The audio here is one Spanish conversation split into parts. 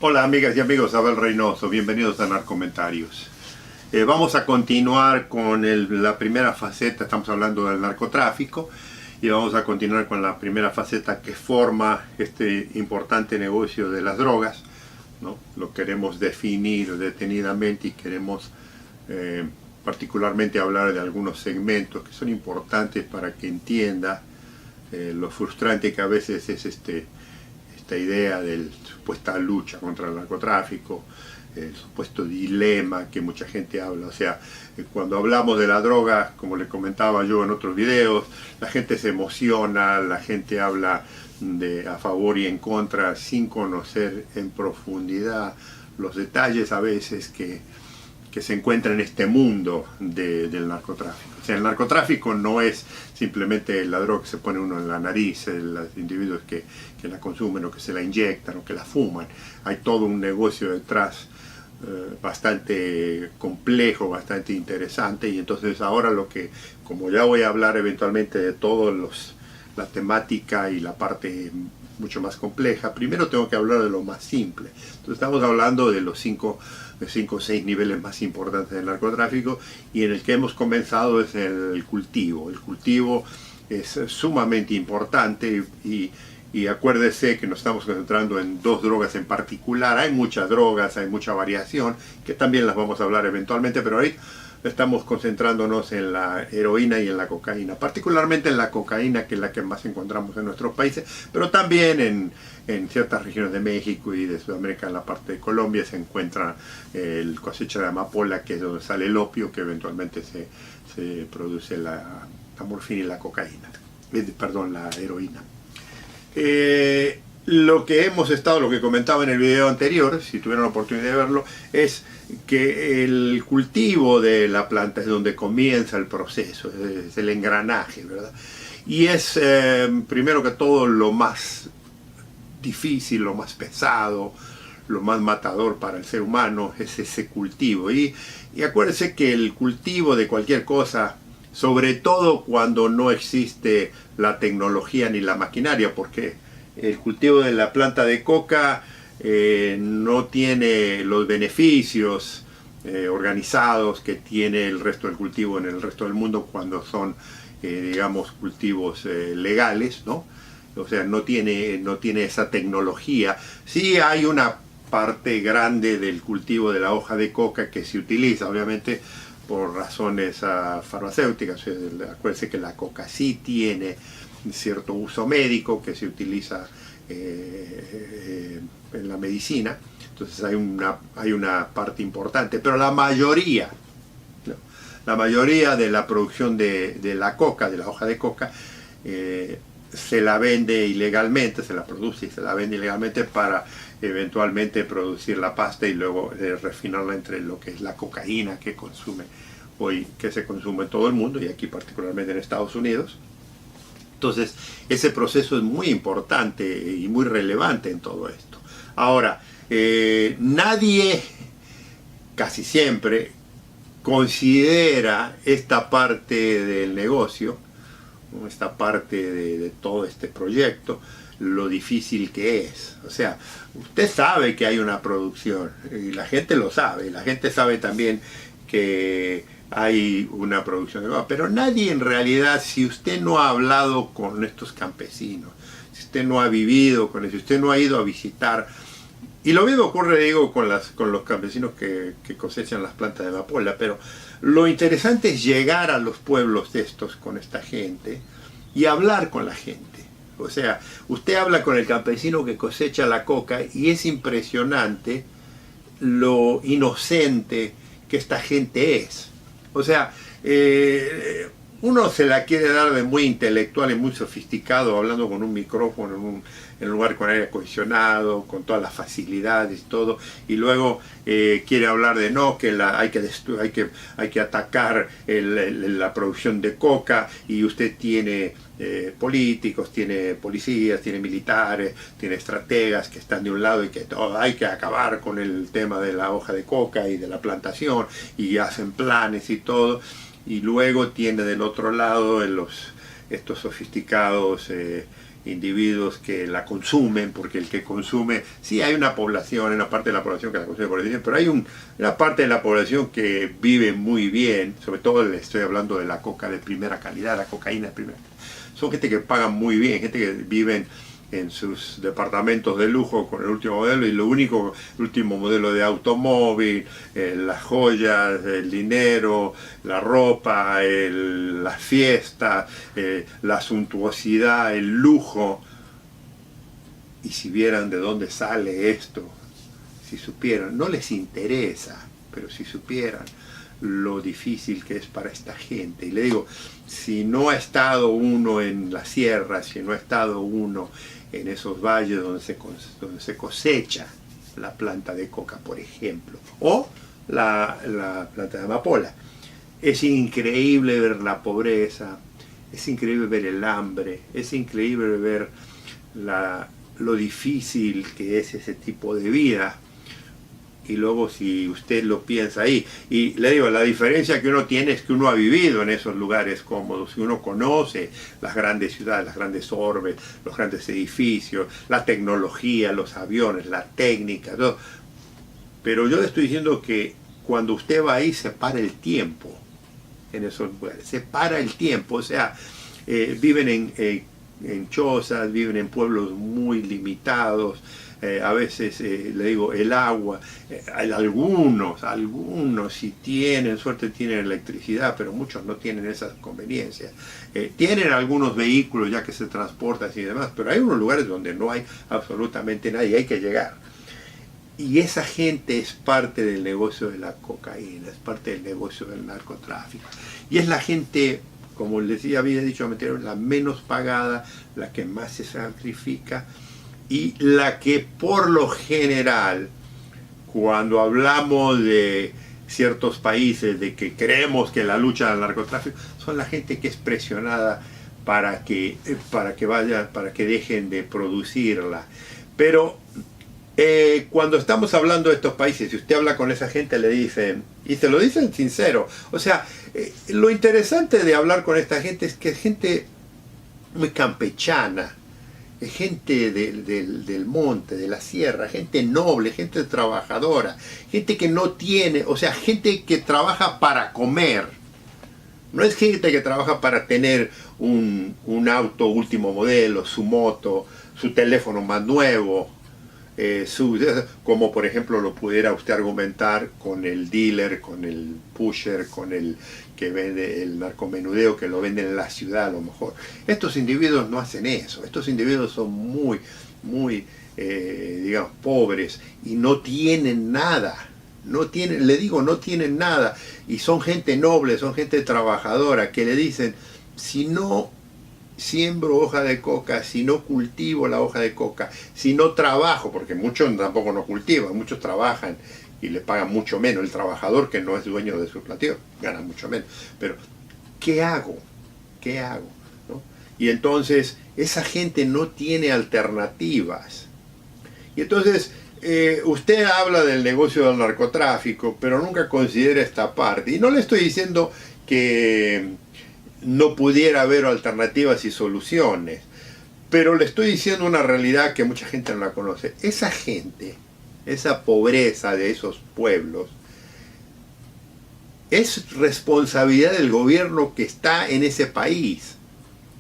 Hola amigas y amigos, Abel Reynoso, bienvenidos a Narcomentarios. Vamos a continuar con la primera faceta, estamos hablando del narcotráfico, y vamos a continuar con la primera faceta que forma este importante negocio de las drogas, ¿no? Lo queremos definir detenidamente y queremos particularmente hablar de algunos segmentos que son importantes para que entienda lo frustrante que a veces es esta idea de la supuesta lucha contra el narcotráfico, el supuesto dilema que mucha gente habla. O sea, cuando hablamos de la droga, como le comentaba yo en otros videos, la gente se emociona, la gente habla a favor y en contra sin conocer en profundidad los detalles a veces que se encuentra en este mundo del narcotráfico. O sea, el narcotráfico no es simplemente la droga que se pone uno en la nariz, los individuos que la consumen o que se la inyectan o que la fuman. Hay todo un negocio detrás bastante complejo, bastante interesante, y entonces ahora como ya voy a hablar eventualmente de todos la temática y la parte mucho más compleja, primero tengo que hablar de lo más simple. Entonces estamos hablando de los cinco o 6 niveles más importantes del narcotráfico, y en el que hemos comenzado es el cultivo. El cultivo es sumamente importante y acuérdese que nos estamos concentrando en 2 drogas en particular. Hay muchas drogas, hay mucha variación, que también las vamos a hablar eventualmente, pero ahí estamos concentrándonos en la heroína y en la cocaína, particularmente en la cocaína, que es la que más encontramos en nuestros países, pero también en ciertas regiones de México y de Sudamérica. En la parte de Colombia se encuentra el cosecha de amapola, que es donde sale el opio, que eventualmente se produce la morfina y la cocaína, perdón, la heroína. Lo que comentaba en el video anterior, si tuvieron la oportunidad de verlo, es que el cultivo de la planta es donde comienza el proceso, es el engranaje, ¿verdad? Y es primero que todo lo más difícil, lo más pesado, lo más matador para el ser humano, es ese cultivo. Y acuérdense que el cultivo de cualquier cosa, sobre todo cuando no existe la tecnología ni la maquinaria, porque el cultivo de la planta de coca no tiene los beneficios organizados que tiene el resto del cultivo en el resto del mundo cuando son, digamos, cultivos legales, ¿no? O sea, no tiene esa tecnología. Sí hay una parte grande del cultivo de la hoja de coca que se utiliza, obviamente, por razones farmacéuticas. Acuérdense que la coca sí tiene cierto uso médico que se utiliza en la medicina. Entonces hay una parte importante, pero la mayoría de la producción de la coca, de la hoja de coca, se la vende ilegalmente, se la produce y se la vende ilegalmente para eventualmente producir la pasta y luego refinarla entre lo que es la cocaína que se consume en todo el mundo y aquí particularmente en Estados Unidos. Entonces ese proceso es muy importante y muy relevante en todo esto. Ahora, nadie casi siempre considera esta parte del negocio, esta parte de todo este proyecto, lo difícil que es. O sea, usted sabe que hay una producción y la gente lo sabe, y la gente sabe también que hay una producción de droga, pero nadie en realidad, si usted no ha hablado con estos campesinos, si usted no ha vivido con ellos, si usted no ha ido a visitar, y lo mismo ocurre, digo, con los campesinos que cosechan las plantas de amapola, pero lo interesante es llegar a los pueblos estos con esta gente y hablar con la gente. O sea, usted habla con el campesino que cosecha la coca y es impresionante lo inocente que esta gente es. O sea, uno se la quiere dar de muy intelectual y muy sofisticado, hablando con un micrófono en un lugar con aire acondicionado, con todas las facilidades y todo, y luego quiere hablar de no, que hay que atacar la producción de coca, y usted tiene políticos, tiene policías, tiene militares, tiene estrategas que están de un lado y que hay que acabar con el tema de la hoja de coca y de la plantación, y hacen planes y todo, y luego tiene del otro lado estos sofisticados individuos que la consumen, porque el que consume, sí hay una población, una parte de la población que la consume por el dinero, pero hay una parte de la población que vive muy bien, sobre todo le estoy hablando de la coca de primera calidad, la cocaína de primera calidad. Son gente que pagan muy bien, gente que viven en sus departamentos de lujo con el último modelo, y el último modelo de automóvil, las joyas, el dinero, la ropa, las fiestas, la suntuosidad, el lujo. Y si vieran de dónde sale esto, si supieran, no les interesa, pero si supieran lo difícil que es para esta gente. Y le digo, si no ha estado uno en la sierra, si no ha estado uno en esos valles donde se cosecha la planta de coca, por ejemplo, o la planta de amapola, es increíble ver la pobreza, es increíble ver el hambre, es increíble ver lo difícil que es ese tipo de vida. Y luego si usted lo piensa ahí, y le digo, la diferencia que uno tiene es que uno ha vivido en esos lugares cómodos, y uno conoce las grandes ciudades, las grandes orbes, los grandes edificios, la tecnología, los aviones, la técnica, todo. Pero yo le estoy diciendo que cuando usted va ahí se para el tiempo en esos lugares, se para el tiempo, o sea, viven en chozas, viven en pueblos muy limitados. A veces, le digo, el agua, algunos si tienen suerte tienen electricidad, pero muchos no tienen esas conveniencias. Tienen algunos vehículos ya que se transportan y demás, pero hay unos lugares donde no hay absolutamente nadie, hay que llegar. Y esa gente es parte del negocio de la cocaína, es parte del negocio del narcotráfico. Y es la gente, como les había dicho anteriormente, la menos pagada, la que más se sacrifica, y la que por lo general, cuando hablamos de ciertos países, de que creemos que la lucha del narcotráfico, son la gente que es presionada para que dejen de producirla. Pero cuando estamos hablando de estos países, si usted habla con esa gente, le dicen, y se lo dicen sincero, o sea, lo interesante de hablar con esta gente es que es gente muy campechana, gente del monte, de la sierra, gente noble, gente trabajadora, gente que no tiene, o sea, gente que trabaja para comer. No es gente que trabaja para tener un auto último modelo, su moto, su teléfono más nuevo, como por ejemplo lo pudiera usted argumentar con el dealer, con el pusher, con el que vende el narcomenudeo, que lo venden en la ciudad a lo mejor. Estos individuos no hacen eso, estos individuos son muy, digamos, pobres y no tienen nada. No tienen nada, y son gente noble, son gente trabajadora, que le dicen, si no siembro hoja de coca, si no cultivo la hoja de coca, si no trabajo, porque muchos tampoco no cultivan, muchos trabajan y le pagan mucho menos, el trabajador que no es dueño de su platillo gana mucho menos, pero ¿qué hago? ¿Qué hago? ¿No? Y entonces esa gente no tiene alternativas, y entonces usted habla del negocio del narcotráfico, pero nunca considera esta parte. Y no le estoy diciendo que no pudiera haber alternativas y soluciones, pero le estoy diciendo una realidad que mucha gente no la conoce. Esa gente, esa pobreza de esos pueblos, es responsabilidad del gobierno que está en ese país.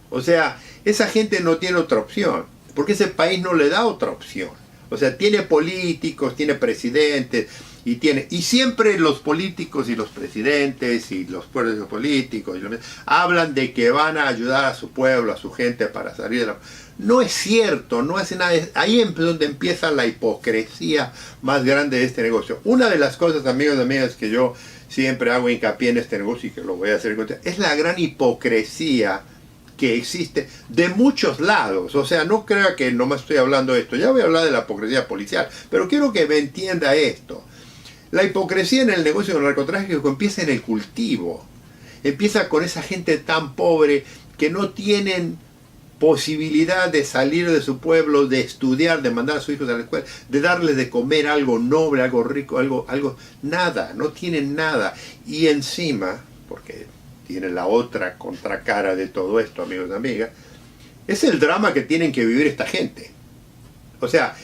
O sea, esa gente no tiene otra opción, porque ese país no le da otra opción. O sea, tiene políticos, tiene presidentes, y siempre los políticos y los presidentes y los pueblos políticos hablan de que van a ayudar a su pueblo, a su gente para salir de la... No es cierto, no hace nada. Ahí es donde empieza la hipocresía más grande de este negocio. Una de las cosas, amigos y amigas, que yo siempre hago hincapié en este negocio y que lo voy a hacer, es la gran hipocresía que existe de muchos lados. O sea, no crea que nomás estoy hablando de esto, ya voy a hablar de la hipocresía policial, pero quiero que me entienda esto. La hipocresía en el negocio del narcotráfico empieza en el cultivo, empieza con esa gente tan pobre que no tienen posibilidad de salir de su pueblo, de estudiar, de mandar a sus hijos a la escuela, de darles de comer algo noble, algo rico, algo, nada, no tienen nada. Y encima, porque tiene la otra contracara de todo esto, amigos y amigas, es el drama que tienen que vivir esta gente. O sea,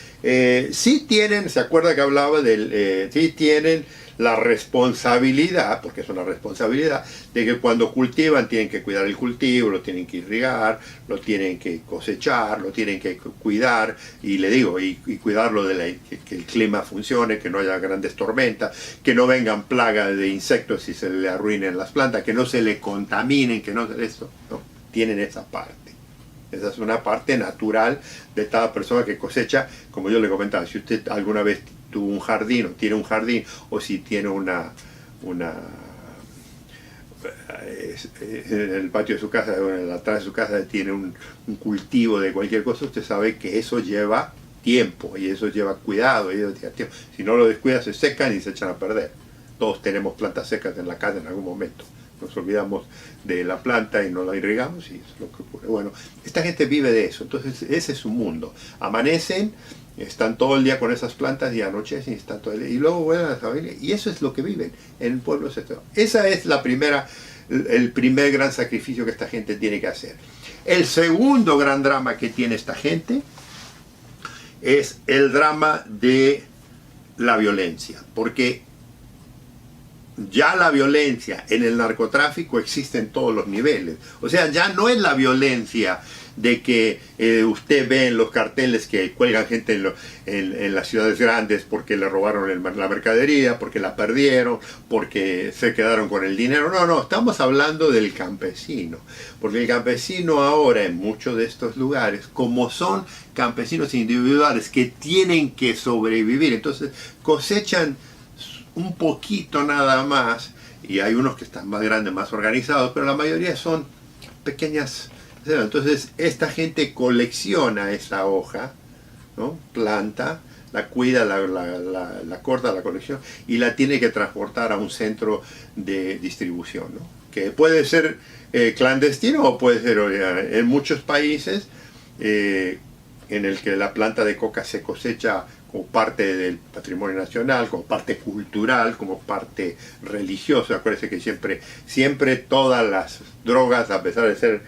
sí tienen, ¿se acuerda que hablaba del, sí tienen la responsabilidad, porque es una responsabilidad, de que cuando cultivan tienen que cuidar el cultivo, lo tienen que irrigar, lo tienen que cosechar, lo tienen que cuidar, y le digo, y cuidarlo de que el clima funcione, que no haya grandes tormentas, que no vengan plagas de insectos y se le arruinen las plantas, que no se le contaminen, que no eso, no, tienen esa parte. Esa es una parte natural de cada persona que cosecha, como yo le comentaba, si usted alguna vez tuvo un jardín o tiene un jardín, o si tiene en el patio de su casa o en atrás de su casa tiene un cultivo de cualquier cosa, usted sabe que eso lleva tiempo y eso lleva cuidado, y eso lleva tiempo. Si no lo descuida se secan y se echan a perder. Todos tenemos plantas secas en la casa en algún momento. Nos olvidamos de la planta y no la irrigamos y eso es lo que ocurre. Bueno, esta gente vive de eso, entonces ese es su mundo. Amanecen, están todo el día con esas plantas y anochecen y están todo el día, y luego vuelven a la familia, y eso es lo que viven en el pueblo. Esa es el primer gran sacrificio que esta gente tiene que hacer. El segundo gran drama que tiene esta gente es el drama de la violencia, porque ya la violencia en el narcotráfico existe en todos los niveles. O sea, ya no es la violencia de que usted ve en los carteles que cuelgan gente en las ciudades grandes porque le robaron la mercadería, porque la perdieron, porque se quedaron con el dinero. No, no, estamos hablando del campesino. Porque el campesino ahora en muchos de estos lugares, como son campesinos individuales que tienen que sobrevivir, entonces cosechan un poquito nada más, y hay unos que están más grandes, más organizados, pero la mayoría son pequeñas. Entonces esta gente colecciona esa hoja, ¿no? Planta, la cuida, la corta, la colección, y la tiene que transportar a un centro de distribución, ¿no? Que puede ser clandestino o puede ser en muchos países en el que la planta de coca se cosecha como parte del patrimonio nacional, como parte cultural, como parte religiosa. Acuérdense que siempre todas las drogas, a pesar de ser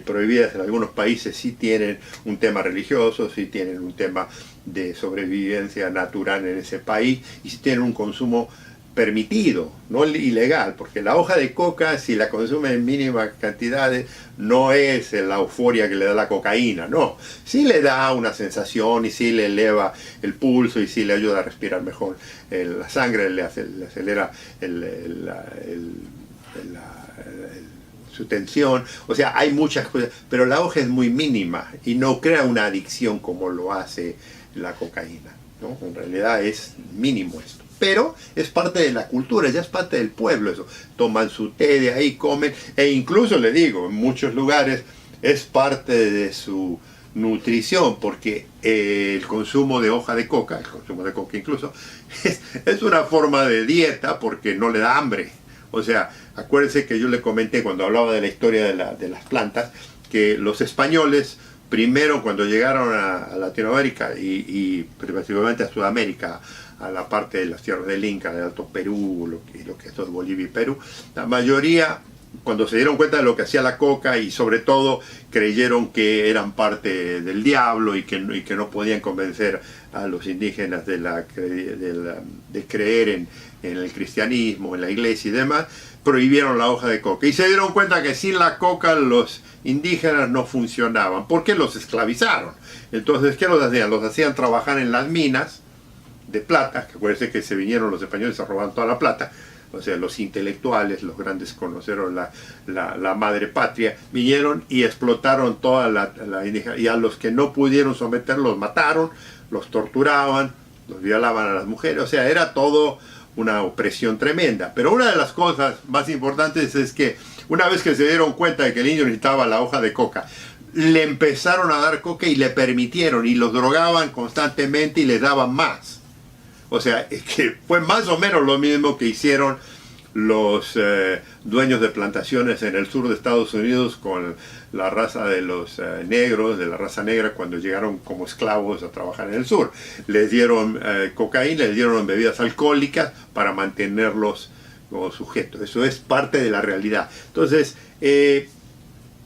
prohibidas en algunos países, sí tienen un tema religioso, sí tienen un tema de sobrevivencia natural en ese país, y sí tienen un consumo permitido, no ilegal, porque la hoja de coca, si la consume en mínimas cantidades, no es la euforia que le da la cocaína, no. Sí le da una sensación y sí le eleva el pulso y sí le ayuda a respirar mejor la sangre, le acelera su tensión. O sea, hay muchas cosas, pero la hoja es muy mínima y no crea una adicción como lo hace la cocaína, ¿no? En realidad es mínimo esto. Pero es parte de la cultura, ya es parte del pueblo eso. Toman su té de ahí, comen, e incluso le digo, en muchos lugares es parte de su nutrición, porque el consumo de hoja de coca, el consumo de coca incluso, es una forma de dieta porque no le da hambre. O sea, acuérdense que yo le comenté cuando hablaba de la historia de las plantas, que los españoles, primero cuando llegaron a Latinoamérica y principalmente a Sudamérica, a la parte de las tierras del Inca, del Alto Perú, lo que es todo Bolivia y Perú, la mayoría, cuando se dieron cuenta de lo que hacía la coca y sobre todo creyeron que eran parte del diablo y que no podían convencer a los indígenas de creer en el cristianismo, en la iglesia y demás, prohibieron la hoja de coca. Y se dieron cuenta que sin la coca los indígenas no funcionaban, porque los esclavizaron. Entonces, ¿qué los hacían? Los hacían trabajar en las minas de plata, que acuérdense que se vinieron los españoles a robar toda la plata. O sea, los intelectuales, los grandes conocieron la madre patria, vinieron y explotaron toda la indígena, y a los que no pudieron someterlos los mataron, los torturaban, los violaban a las mujeres. O sea, era todo una opresión tremenda. Pero una de las cosas más importantes es que una vez que se dieron cuenta de que el indio necesitaba la hoja de coca, le empezaron a dar coca y le permitieron, y los drogaban constantemente y les daban más. O sea, es que fue más o menos lo mismo que hicieron los dueños de plantaciones en el sur de Estados Unidos con la raza de los negros, de la raza negra, cuando llegaron como esclavos a trabajar en el sur. Les dieron cocaína, les dieron bebidas alcohólicas para mantenerlos como sujetos. Eso es parte de la realidad. Entonces,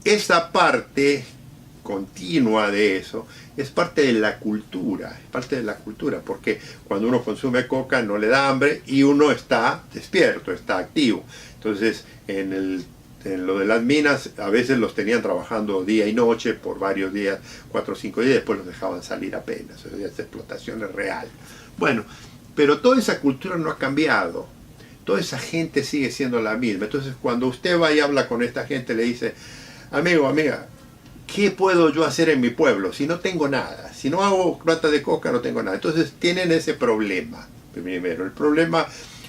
esta parte continua de eso, es parte de la cultura, porque cuando uno consume coca no le da hambre y uno está despierto, está activo. Entonces, en lo de las minas, a veces los tenían trabajando día y noche por varios días, 4 o 5 días, después los dejaban salir apenas. O sea, esa explotación es real. Bueno, pero toda esa cultura no ha cambiado. Toda esa gente sigue siendo la misma. Entonces, cuando usted va y habla con esta gente, le dice, amigo, amiga, ¿qué puedo yo hacer en mi pueblo si no tengo nada? Si no hago planta de coca, no tengo nada. Entonces, tienen ese problema. Primero,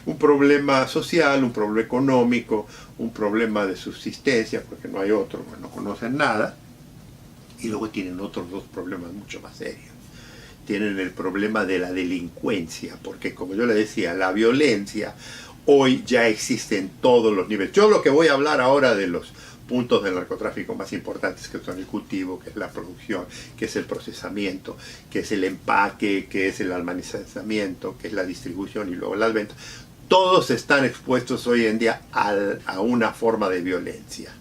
un problema social, un problema económico, un problema de subsistencia, porque no hay otro, no conocen nada. Y luego tienen otros 2 problemas mucho más serios. Tienen el problema de la delincuencia, porque como yo le decía, la violencia hoy ya existe en todos los niveles. Yo lo que voy a hablar ahora de los puntos del narcotráfico más importantes, que son el cultivo, que es la producción, que es el procesamiento, que es el empaque, que es el almacenamiento, que es la distribución y luego las ventas. Todos están expuestos hoy en día a una forma de violencia.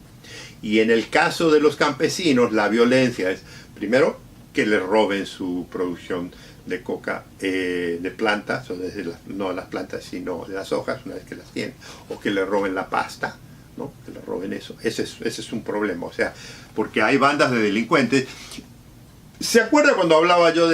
Y en el caso de los campesinos, la violencia es, primero, que les roben su producción de coca de plantas, o no las plantas, sino de las hojas, una vez que las tienen, o que les roben la pasta, ¿no? Que les roben eso. Ese es un problema, o sea, porque hay bandas de delincuentes. ¿Se acuerda cuando hablaba yo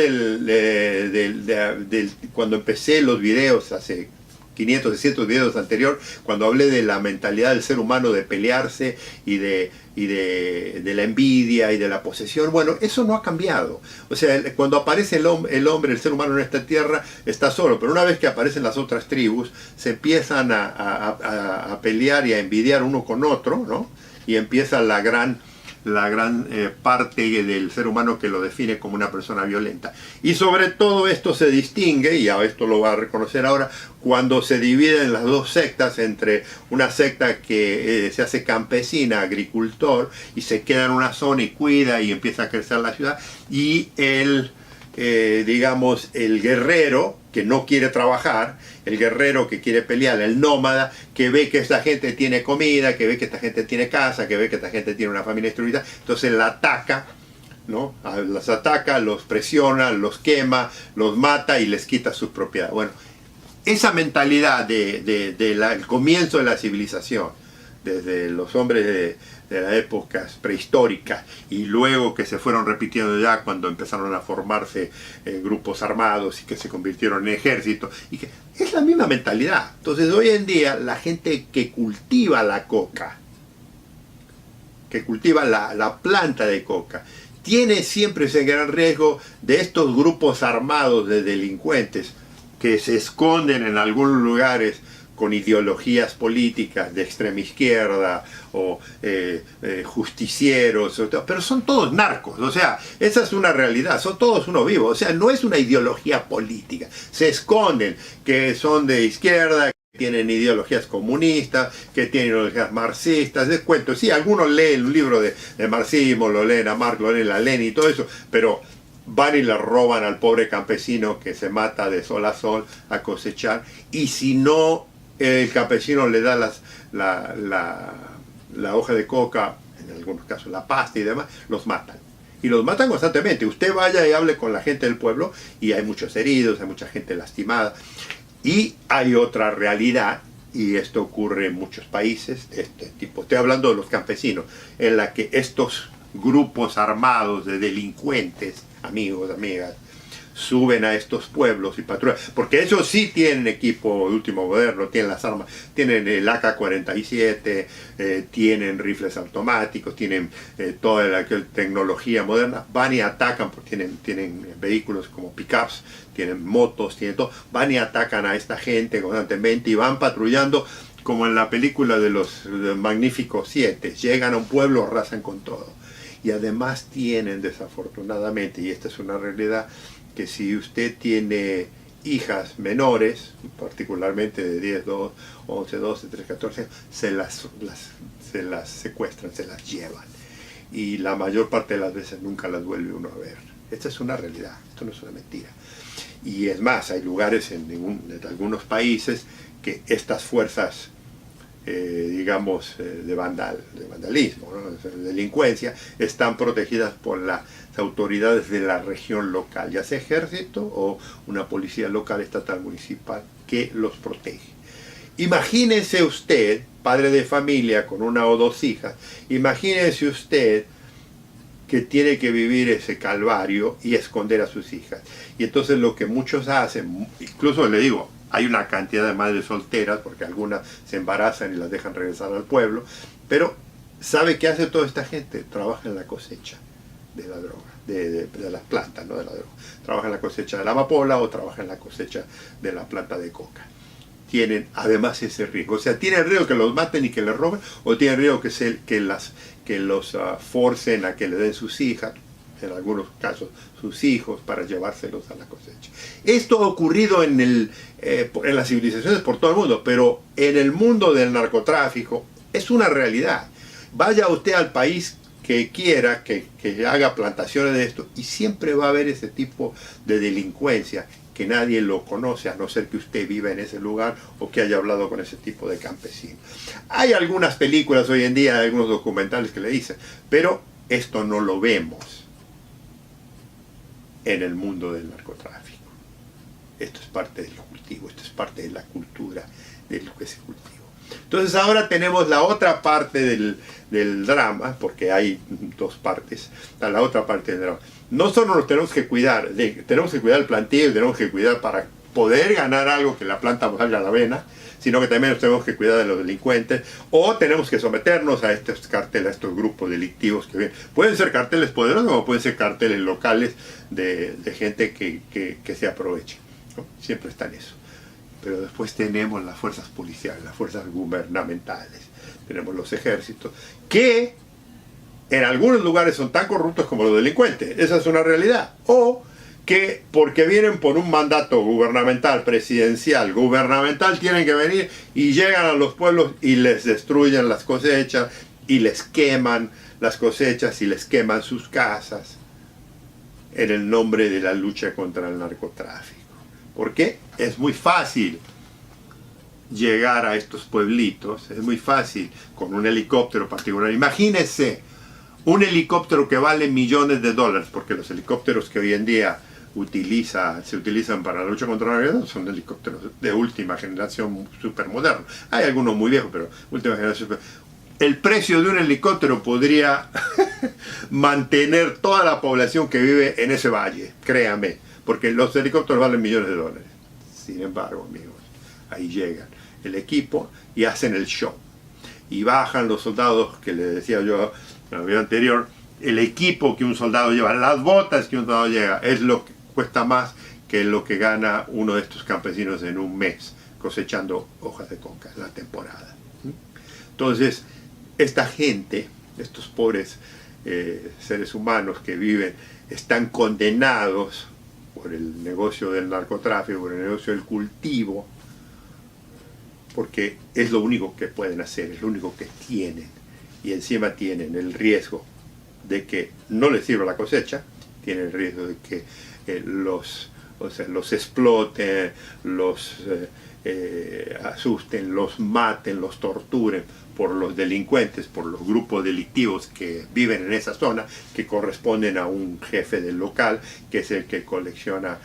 cuando empecé los videos hace 500, 600 videos anterior, cuando hablé de la mentalidad del ser humano de pelearse y de la envidia y de la posesión? Bueno, eso no ha cambiado. O sea, cuando aparece el hombre, el ser humano en esta tierra, está solo, pero una vez que aparecen las otras tribus, se empiezan a pelear y a envidiar uno con otro, ¿no? Y empieza la gran parte del ser humano que lo define como una persona violenta. Y sobre todo esto se distingue, y a esto lo va a reconocer ahora, cuando se dividen las 2 sectas, entre una secta que se hace campesina, agricultor, y se queda en una zona y cuida y empieza a crecer la ciudad, y digamos, el guerrero que no quiere trabajar, el guerrero que quiere pelear, el nómada, que ve que esta gente tiene comida, que ve que esta gente tiene casa, que ve que esta gente tiene una familia instruida, entonces la ataca, ¿no? Los ataca, los presiona, los quema, los mata y les quita sus propiedades. Bueno, esa mentalidad del comienzo de la civilización, desde los hombres de las épocas prehistóricas y luego que se fueron repitiendo ya cuando empezaron a formarse grupos armados y que se convirtieron en ejércitos, y que es la misma mentalidad. Entonces hoy en día la gente que cultiva la coca, que cultiva la planta de coca, tiene siempre ese gran riesgo de estos grupos armados de delincuentes que se esconden en algunos lugares con ideologías políticas de extrema izquierda o justicieros, pero son todos narcos. O sea, esa es una realidad, son todos uno vivo. O sea, no es una ideología política, se esconden que son de izquierda, que tienen ideologías comunistas, que tienen ideologías marxistas. Les cuento, sí, algunos leen un libro de marxismo, lo leen a Marx, lo leen a Lenin y todo eso, pero van y le roban al pobre campesino que se mata de sol a sol a cosechar, y si no el campesino le da la hoja de coca, en algunos casos la pasta y demás, los matan. Y los matan constantemente. Usted vaya y hable con la gente del pueblo y hay muchos heridos, hay mucha gente lastimada. Y hay otra realidad, y esto ocurre en muchos países, estoy hablando de los campesinos, en la que estos grupos armados de delincuentes, amigos, amigas, suben a estos pueblos y patrullan, porque ellos sí tienen equipo de último moderno, tienen las armas, tienen el AK-47, tienen rifles automáticos, tienen toda la tecnología moderna, van y atacan, porque tienen vehículos como pickups, tienen motos, tienen todo, van y atacan a esta gente constantemente y van patrullando como en la película de los Magníficos 7, llegan a un pueblo, arrasan con todo. Y además tienen, desafortunadamente, y esta es una realidad, que si usted tiene hijas menores, particularmente de 10, 11, 12, 13, 14 años, se las secuestran, se las llevan. Y la mayor parte de las veces nunca las vuelve uno a ver. Esta es una realidad, esto no es una mentira. Y es más, hay lugares en algunos países que estas fuerzas digamos, de vandalismo, ¿no? De delincuencia, están protegidas por las autoridades de la región local, ya sea ejército o una policía local, estatal, municipal, que los protege. Imagínese usted, padre de familia con una o dos hijas, imagínese usted que tiene que vivir ese calvario y esconder a sus hijas. Y entonces lo que muchos hacen, incluso le digo, hay una cantidad de madres solteras, porque algunas se embarazan y las dejan regresar al pueblo, pero ¿sabe qué hace toda esta gente? Trabaja en la cosecha de la droga, de las plantas, no de la droga. Trabaja en la cosecha de la amapola o trabaja en la cosecha de la planta de coca. Tienen además ese riesgo. O sea, tienen riesgo que los maten y que les roben, o tienen riesgo que los forcen a que le den sus hijas, en algunos casos sus hijos, para llevárselos a la cosecha. Esto ha ocurrido en las civilizaciones por todo el mundo, pero en el mundo del narcotráfico es una realidad. Vaya usted al país que quiera que haga plantaciones de esto, y siempre va a haber ese tipo de delincuencia que nadie lo conoce, a no ser que usted viva en ese lugar o que haya hablado con ese tipo de campesinos. Hay algunas películas hoy en día, algunos documentales que le dicen, pero esto no lo vemos en el mundo del narcotráfico. Esto es parte del cultivo, esto es parte de la cultura de lo que se cultiva. Entonces ahora tenemos la otra parte del drama, porque hay dos partes, la otra parte del drama. No solo nos tenemos que cuidar, tenemos que cuidar el plantío, tenemos que cuidar para poder ganar algo que la planta salga a la avena, sino que también nos tenemos que cuidar de los delincuentes, o tenemos que someternos a estos carteles, a estos grupos delictivos que vienen. Pueden ser carteles poderosos o pueden ser carteles locales de gente que se aproveche, ¿no? Siempre está en eso. Pero después tenemos las fuerzas policiales, las fuerzas gubernamentales, tenemos los ejércitos, que en algunos lugares son tan corruptos como los delincuentes. Esa es una realidad. O que porque vienen por un mandato gubernamental, presidencial, gubernamental, tienen que venir y llegan a los pueblos y les destruyen las cosechas y les queman las cosechas y les queman sus casas en el nombre de la lucha contra el narcotráfico. ¿Por qué? Es muy fácil llegar a estos pueblitos, es muy fácil con un helicóptero particular. Imagínense un helicóptero que vale millones de dólares, porque los helicópteros que hoy en día se utilizan para la lucha contra la guerra son helicópteros de última generación súper modernos. Hay algunos muy viejos, pero última generación. El precio de un helicóptero podría mantener toda la población que vive en ese valle, créame, porque los helicópteros valen millones de dólares. Sin embargo, amigos, ahí llegan el equipo y hacen el show. Y bajan los soldados, que les decía yo en el video anterior, el equipo que un soldado lleva, las botas que un soldado lleva, es lo que cuesta más que lo que gana uno de estos campesinos en un mes cosechando hojas de coca en la temporada. Entonces, esta gente, estos pobres seres humanos que viven, están condenados por el negocio del narcotráfico, por el negocio del cultivo, porque es lo único que pueden hacer, es lo único que tienen, y encima tienen el riesgo de que no les sirva la cosecha, tienen el riesgo de que los exploten, los asusten, los maten, los torturen por los delincuentes, por los grupos delictivos que viven en esa zona, que corresponden a un jefe del local, que es el que colecciona,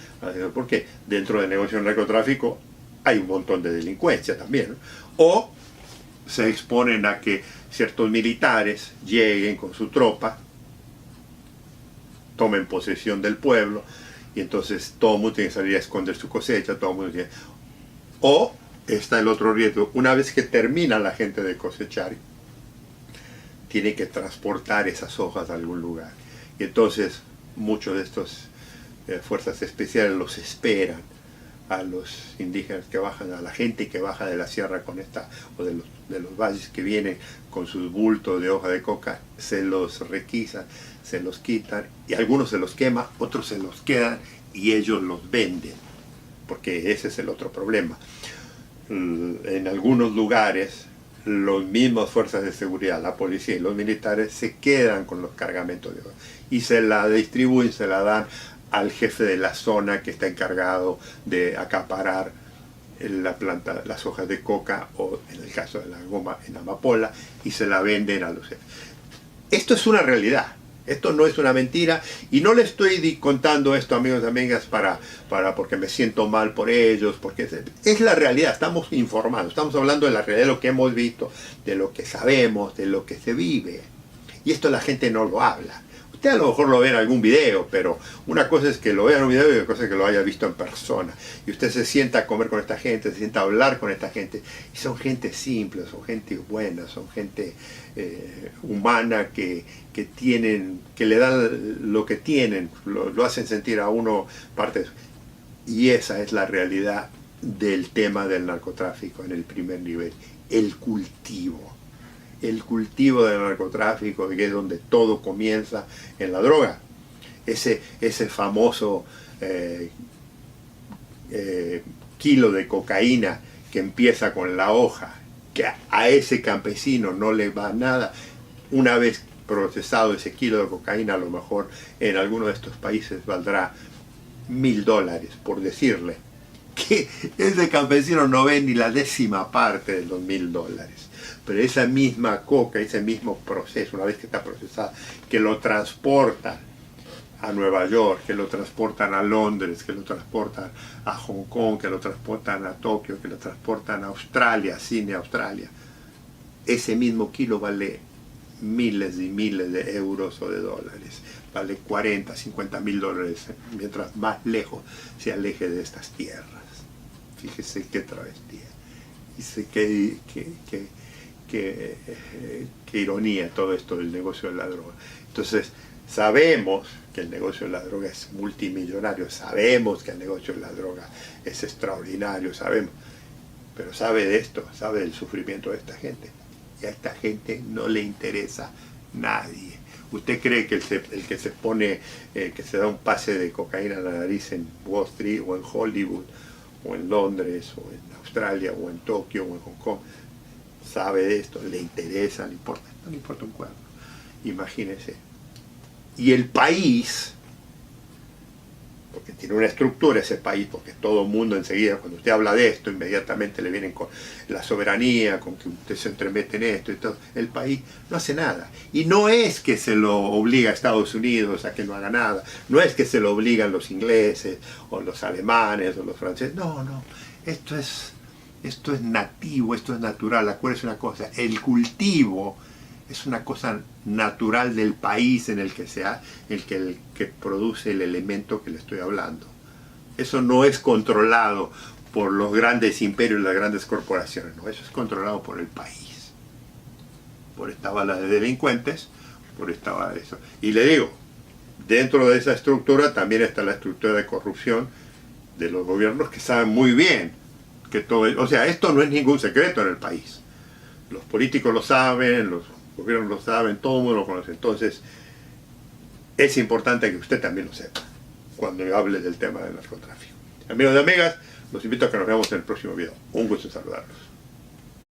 porque dentro del negocio del narcotráfico hay un montón de delincuencia también, ¿no? O se exponen a que ciertos militares lleguen con su tropa, tomen posesión del pueblo, y entonces todo el mundo tiene que salir a esconder su cosecha, todo el mundo tiene... O está el otro riesgo, una vez que termina la gente de cosechar, tiene que transportar esas hojas a algún lugar. Y entonces muchos de estos fuerzas especiales los esperan a los indígenas que bajan, a la gente que baja de la sierra con esta, o de los valles que vienen con sus bultos de hoja de coca, se los requisan, se los quitan, y algunos se los quema, otros se los quedan y ellos los venden, porque ese es el otro problema. En algunos lugares, las mismas fuerzas de seguridad, la policía y los militares, se quedan con los cargamentos de hoja y se la distribuyen, se la dan al jefe de la zona que está encargado de acaparar la planta, las hojas de coca o en el caso de la goma en amapola y se la venden a los jefes. Esto es una realidad, esto no es una mentira y no le estoy contando esto, amigos y amigas, porque me siento mal por ellos, porque es la realidad, estamos informados, estamos hablando de la realidad, de lo que hemos visto, de lo que sabemos, de lo que se vive. Y esto la gente no lo habla. Usted a lo mejor lo ve en algún video, pero una cosa es que lo vea en un video y otra cosa es que lo haya visto en persona. Y usted se sienta a comer con esta gente, se sienta a hablar con esta gente. Y son gente simple, son gente buena, son gente humana que tienen, que le dan lo que tienen, lo hacen sentir a uno parte de eso. Y esa es la realidad del tema del narcotráfico en el primer nivel, el cultivo. El cultivo del narcotráfico, que es donde todo comienza en la droga. Ese famoso kilo de cocaína que empieza con la hoja, que a ese campesino no le va nada. Una vez procesado ese kilo de cocaína, a lo mejor en alguno de estos países valdrá $1000, por decirle. Que ese campesino no ve ni la 10ª parte de los $1000. Pero esa misma coca, ese mismo proceso, una vez que está procesada, que lo transportan a Nueva York, que lo transportan a Londres, que lo transportan a Hong Kong, que lo transportan a Tokio, que lo transportan a Australia, Sydney, Australia, ese mismo kilo vale miles y miles de euros o de dólares. Vale 40, 50 mil dólares, mientras más lejos se aleje de estas tierras. Fíjese qué travestía. Dice qué ironía todo esto del negocio de la droga. Entonces, sabemos que el negocio de la droga es multimillonario, sabemos que el negocio de la droga es extraordinario, sabemos, pero sabe de esto, sabe del sufrimiento de esta gente. Y a esta gente no le interesa nadie. ¿Usted cree que el que se pone, que se da un pase de cocaína en la nariz en Wall Street o en Hollywood o en Londres o en Australia o en Tokio o en Hong Kong, sabe de esto, le interesa, le importa? No le importa un cuerno. Imagínese. Y el país, porque tiene una estructura ese país, porque todo el mundo enseguida, cuando usted habla de esto, inmediatamente le vienen con la soberanía, con que usted se entremete en esto y todo. El país no hace nada. Y no es que se lo obliga a Estados Unidos a que no haga nada, no es que se lo obligan los ingleses, o los alemanes, o los franceses, no, esto es nativo, esto es natural. Acuérdese una cosa, el cultivo es una cosa natural del país en el que produce el elemento que le estoy hablando. Eso no es controlado por los grandes imperios, las grandes corporaciones, no, eso es controlado por el país, por esta bala de delincuentes, por esta bala de eso. Y le digo, dentro de esa estructura también está la estructura de corrupción de los gobiernos, que saben muy bien que todo, o sea, esto no es ningún secreto en el país. Los políticos lo saben, los gobiernos lo saben, todo el mundo lo conoce. Entonces, es importante que usted también lo sepa cuando yo hable del tema del narcotráfico. Amigos y amigas, los invito a que nos veamos en el próximo video. Un gusto saludarlos.